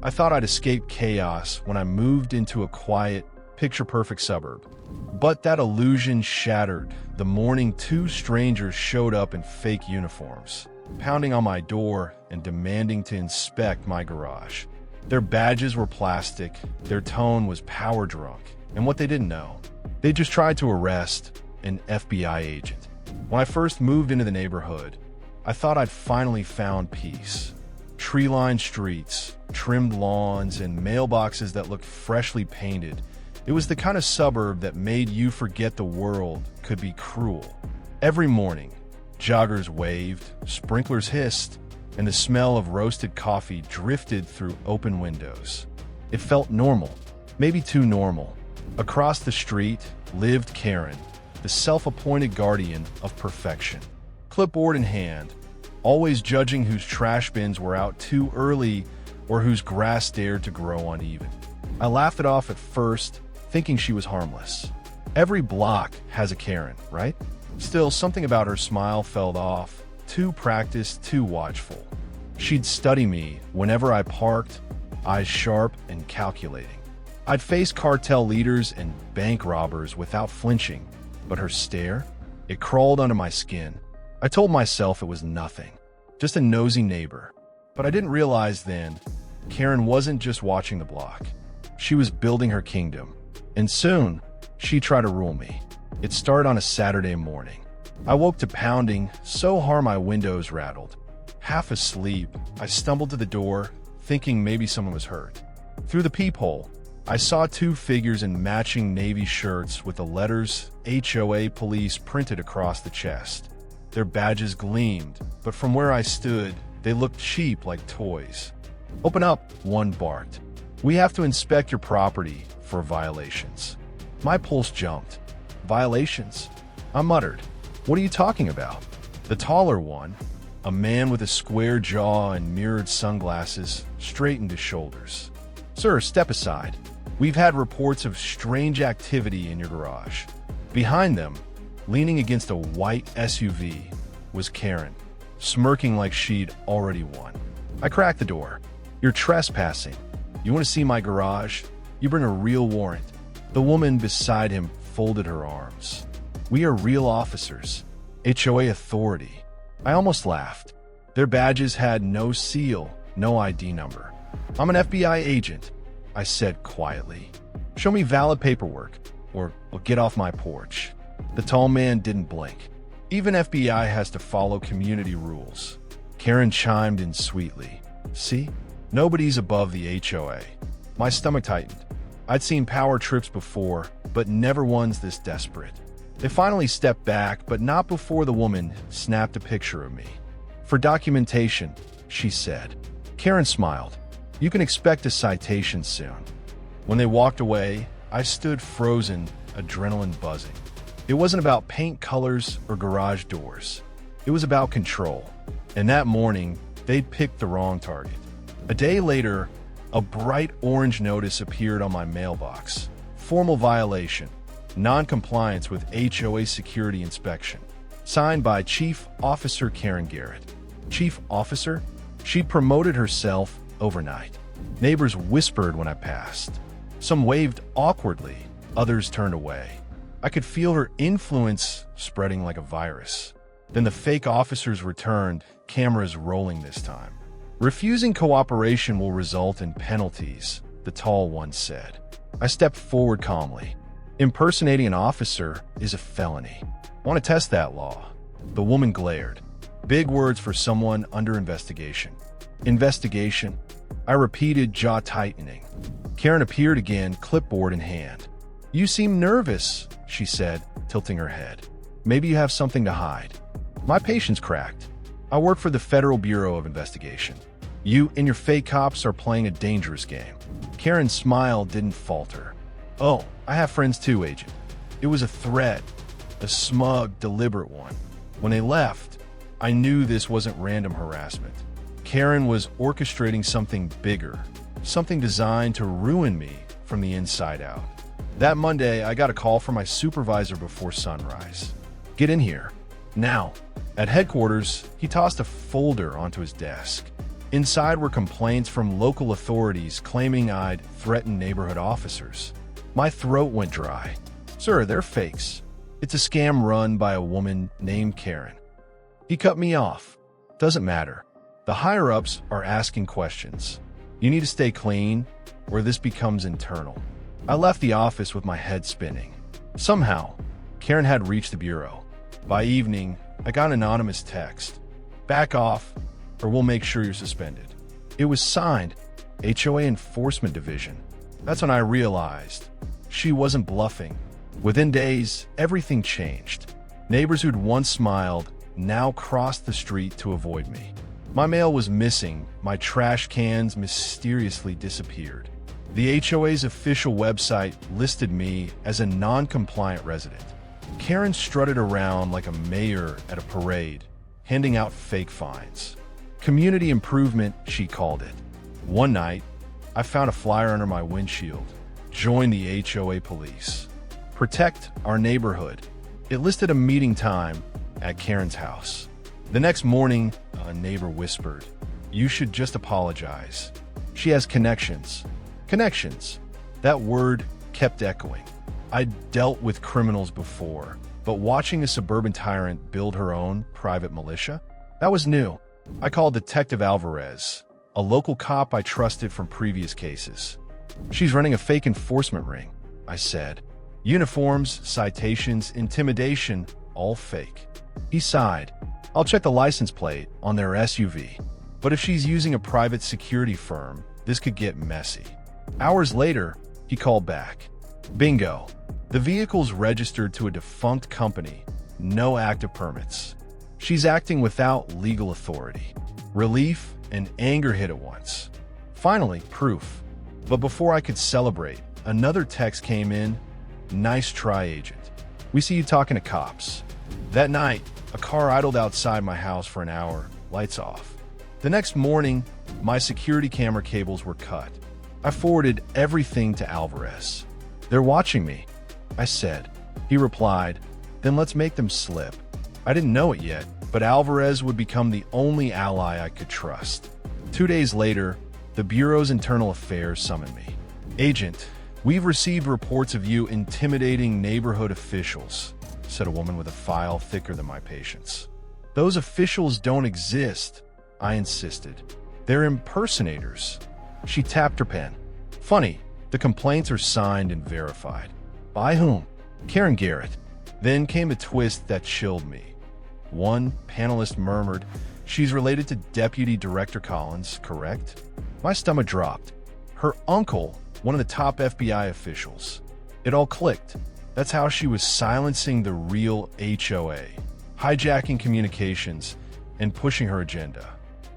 I thought I'd escape chaos when I moved into a quiet, picture-perfect suburb. But that illusion shattered the morning two strangers showed up in fake uniforms, pounding on my door and demanding to inspect my garage. Their badges were plastic, their tone was power drunk, and what they didn't know, they just tried to arrest an FBI agent. When I first moved into the neighborhood, I thought I'd finally found peace. Tree-lined streets, trimmed lawns, and mailboxes that looked freshly painted. It was the kind of suburb that made you forget the world could be cruel. Every morning, joggers waved, sprinklers hissed, and the smell of roasted coffee drifted through open windows. It felt normal, maybe too normal. Across the street lived Karen, the self-appointed guardian of perfection. Clipboard in hand, always judging whose trash bins were out too early or whose grass dared to grow uneven. I laughed it off at first, thinking she was harmless. Every block has a Karen, right? Still, something about her smile felt off, too practiced, too watchful. She'd study me whenever I parked, eyes sharp and calculating. I'd face cartel leaders and bank robbers without flinching, but her stare, it crawled under my skin. I told myself it was nothing, just a nosy neighbor. But I didn't realize then, Karen wasn't just watching the block. She was building her kingdom. And soon, she'd try to rule me. It started on a Saturday morning. I woke to pounding so hard my windows rattled. Half asleep, I stumbled to the door, thinking maybe someone was hurt. Through the peephole, I saw two figures in matching navy shirts with the letters HOA Police printed across the chest. Their badges gleamed, but from where I stood, they looked cheap like toys. "Open up," one barked. "We have to inspect your property for violations." My pulse jumped. "Violations?" I muttered. "What are you talking about?" The taller one, a man with a square jaw and mirrored sunglasses, straightened his shoulders. "Sir, step aside. We've had reports of strange activity in your garage." Behind them, leaning against a white SUV, was Karen, smirking like she'd already won. I cracked the door. "You're trespassing. You want to see my garage? You bring a real warrant." The woman beside him folded her arms. "We are real officers. HOA authority." I almost laughed. Their badges had no seal, no ID number. "I'm an FBI agent," I said quietly. "Show me valid paperwork, or get off my porch." The tall man didn't blink. Even FBI has to follow community rules. Karen chimed in sweetly. "See? Nobody's above the HOA." My stomach tightened. I'd seen power trips before, but never ones this desperate. They finally stepped back, but not before the woman snapped a picture of me. "For documentation," she said. Karen smiled. "You can expect a citation soon." When they walked away, I stood frozen, adrenaline buzzing. It wasn't about paint colors or garage doors. It was about control. And that morning, they'd picked the wrong target. A day later, a bright orange notice appeared on my mailbox. "Formal violation. Non-compliance with HOA security inspection." Signed by Chief Officer Karen Garrett. Chief Officer? She'd promoted herself overnight. Neighbors whispered when I passed. Some waved awkwardly, others turned away. I could feel her influence spreading like a virus. Then the fake officers returned, cameras rolling this time. "Refusing cooperation will result in penalties," the tall one said. I stepped forward calmly. "Impersonating an officer is a felony. Want to test that law?" The woman glared. Big words for someone under investigation. "Investigation?" I repeated, jaw tightening. Karen appeared again, clipboard in hand. "You seem nervous," she said, tilting her head. "Maybe you have something to hide." My patience cracked. "I work for the Federal Bureau of Investigation. You and your fake cops are playing a dangerous game." Karen's smile didn't falter. "Oh, I have friends too, Agent." It was a threat, a smug, deliberate one. When they left, I knew this wasn't random harassment. Karen was orchestrating something bigger, something designed to ruin me from the inside out. That Monday, I got a call from my supervisor before sunrise. "Get in here. Now." At headquarters, he tossed a folder onto his desk. Inside were complaints from local authorities claiming I'd threatened neighborhood officers. My throat went dry. Sir, they're fakes. It's a scam run by a woman named Karen. He cut me off. Doesn't matter. The higher-ups are asking questions. You need to stay clean, or this becomes internal. I left the office with my head spinning. Somehow, Karen had reached the bureau. By evening, I got an anonymous text. Back off, or we'll make sure you're suspended. It was signed, HOA Enforcement Division. That's when I realized she wasn't bluffing. Within days, everything changed. Neighbors who'd once smiled now crossed the street to avoid me. My mail was missing. My trash cans mysteriously disappeared. The HOA's official website listed me as a non-compliant resident. Karen strutted around like a mayor at a parade, handing out fake fines. Community improvement, she called it. One night, I found a flyer under my windshield. Join the HOA Police. Protect our neighborhood. It listed a meeting time at Karen's house. The next morning, a neighbor whispered, "You should just apologize. She has connections." Connections. That word kept echoing. I'd dealt with criminals before, but watching a suburban tyrant build her own private militia? That was new. I called Detective Alvarez, a local cop I trusted from previous cases. "She's running a fake enforcement ring," I said. "Uniforms, citations, intimidation, all fake." He sighed. "I'll check the license plate on their SUV. But if she's using a private security firm, this could get messy." Hours later, he called back. Bingo. The vehicle's registered to a defunct company. No active permits. She's acting without legal authority. Relief and anger hit at once. Finally, proof. But before I could celebrate, another text came in. "Nice try, agent. We see you talking to cops." That night, a car idled outside my house for an hour, lights off. The next morning, my security camera cables were cut. I forwarded everything to Alvarez. "They're watching me," I said. He replied, "Then let's make them slip." I didn't know it yet, but Alvarez would become the only ally I could trust. 2 days later, the Bureau's Internal Affairs summoned me. "Agent, we've received reports of you intimidating neighborhood officials," said a woman with a file thicker than my patience. "Those officials don't exist," I insisted. "They're impersonators." She tapped her pen. "Funny, the complaints are signed and verified." "By whom?" "Karen Garrett." Then came a twist that chilled me. One panelist murmured, "She's related to Deputy Director Collins, correct?" My stomach dropped. Her uncle, one of the top FBI officials. It all clicked. That's how she was silencing the real HOA, hijacking communications, and pushing her agenda.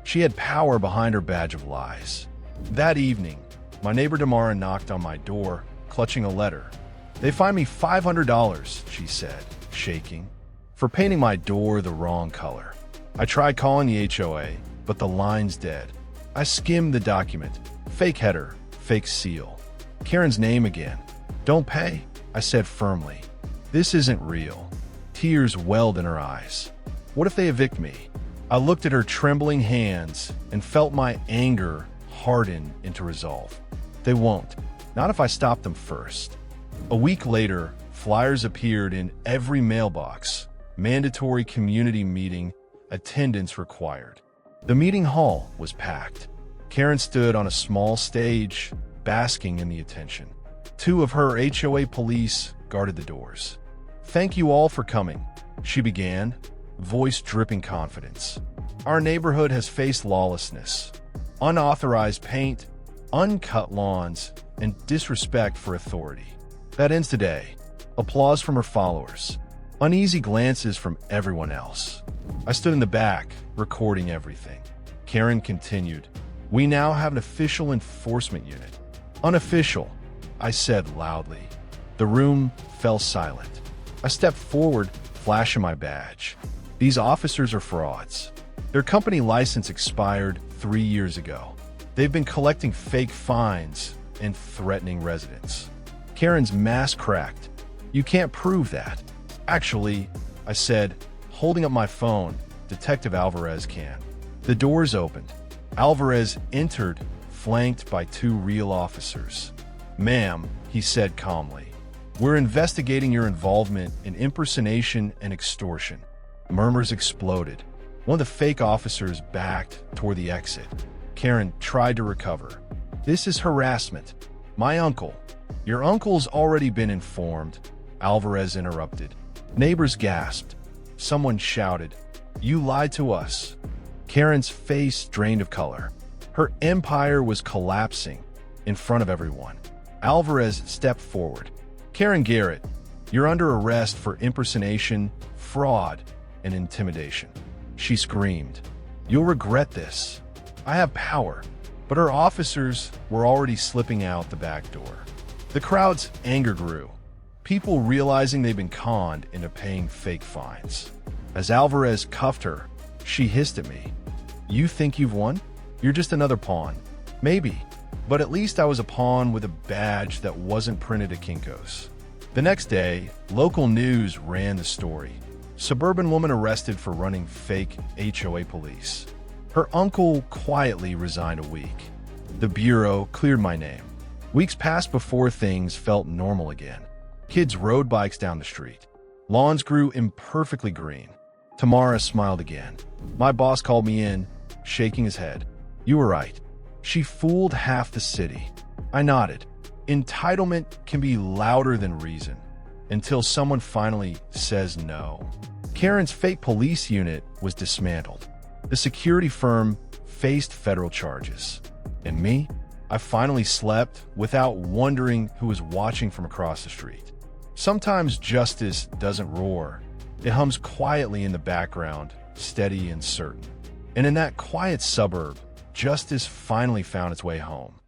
She had power behind her badge of lies. That evening, my neighbor Damara knocked on my door, clutching a letter. "They fined me $500, she said, shaking, "for painting my door the wrong color." I tried calling the HOA, but the line's dead. I skimmed the document. Fake header, fake seal. Karen's name again. "Don't pay," I said firmly. "This isn't real." Tears welled in her eyes. "What if they evict me?" I looked at her trembling hands and felt my anger harden into resolve. "They won't. Not if I stop them first." A week later, flyers appeared in every mailbox. Mandatory community meeting, attendance required. The meeting hall was packed. Karen stood on a small stage, basking in the attention. 2 of her HOA police guarded the doors. "Thank you all for coming," she began, voice dripping confidence. "Our neighborhood has faced lawlessness, unauthorized paint, uncut lawns, and disrespect for authority. That ends today." Applause from her followers. Uneasy glances from everyone else. I stood in the back, recording everything. Karen continued, "We now have an official enforcement unit." "Unofficial," I said loudly. The room fell silent. I stepped forward, flashing my badge. "These officers are frauds. Their company license expired 3 years ago. They've been collecting fake fines and threatening residents." Karen's mask cracked. "You can't prove that." "Actually," I said, holding up my phone, "Detective Alvarez can." The doors opened. Alvarez entered, flanked by two real officers. "Ma'am," he said calmly, "we're investigating your involvement in impersonation and extortion." Murmurs exploded. One of the fake officers backed toward the exit. Karen tried to recover. "This is harassment. My uncle." "Your uncle's already been informed," Alvarez interrupted. Neighbors gasped. Someone shouted, "You lied to us." Karen's face drained of color. Her empire was collapsing in front of everyone. Alvarez stepped forward. "Karen Garrett, you're under arrest for impersonation, fraud, and intimidation." She screamed, "You'll regret this. I have power." But her officers were already slipping out the back door. The crowd's anger grew, people realizing they'd been conned into paying fake fines. As Alvarez cuffed her, she hissed at me, "You think you've won? You're just another pawn." "Maybe, but at least I was a pawn with a badge that wasn't printed at Kinko's." The next day, local news ran the story. Suburban woman arrested for running fake HOA Police. Her uncle quietly resigned a week. The Bureau cleared my name. Weeks passed before things felt normal again. Kids rode bikes down the street. Lawns grew imperfectly green. Tamara smiled again. My boss called me in, shaking his head. "You were right. She fooled half the city." I nodded. Entitlement can be louder than reason, until someone finally says no. Karen's fake police unit was dismantled. The security firm faced federal charges. And me? I finally slept without wondering who was watching from across the street. Sometimes justice doesn't roar. It hums quietly in the background, steady and certain. And in that quiet suburb, justice finally found its way home.